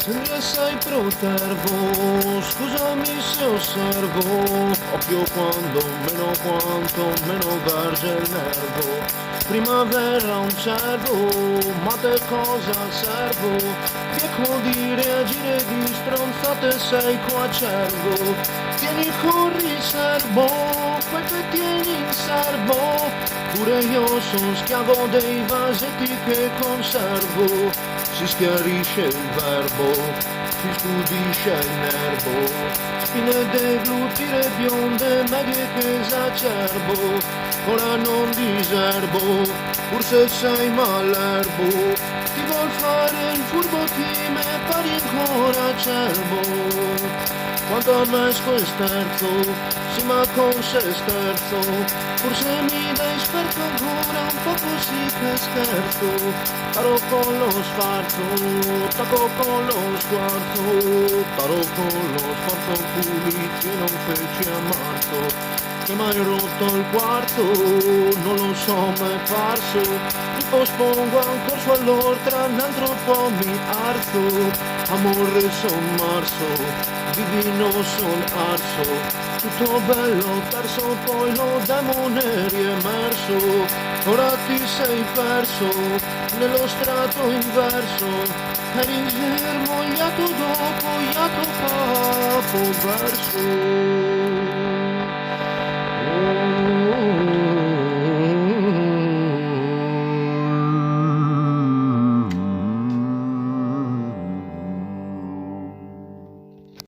Se sei protervo, scusami se osservo, occhio quando meno quanto meno verge il nervo. Primavera un cervo, ma te cosa servo? Vieco di reagire di stronzate sei coacervo. Tieni con riservo, quel che tieni in serbo. Pure io son schiavo dei vasetti che conservo. Si schiarisce il verbo, si scudisce il nervo, spine deglutire bionde, medie che esacerbo, ora non diserbo, forse sei malerbo, ti vuol fare il furbo ti me pari ancora acerbo. Quanto a me scherzo, sì ma con se scherzo, forse mi dai sperto ancora un po' così che scherzo, paro con lo sfarzo, tacco con lo sguardo, paro con lo sfarzo culi che non feci a marzo, che m'hai rotto il quarto, non lo so m'è parso, mi pospongo ancora su all'oltre, un altro po' mi arzo, amore sommarso, divino son arso, tutto bello perso, poi lo demone riemerso, ora ti sei perso, nello strato inverso, eri germogliato dopo, iato capo verso.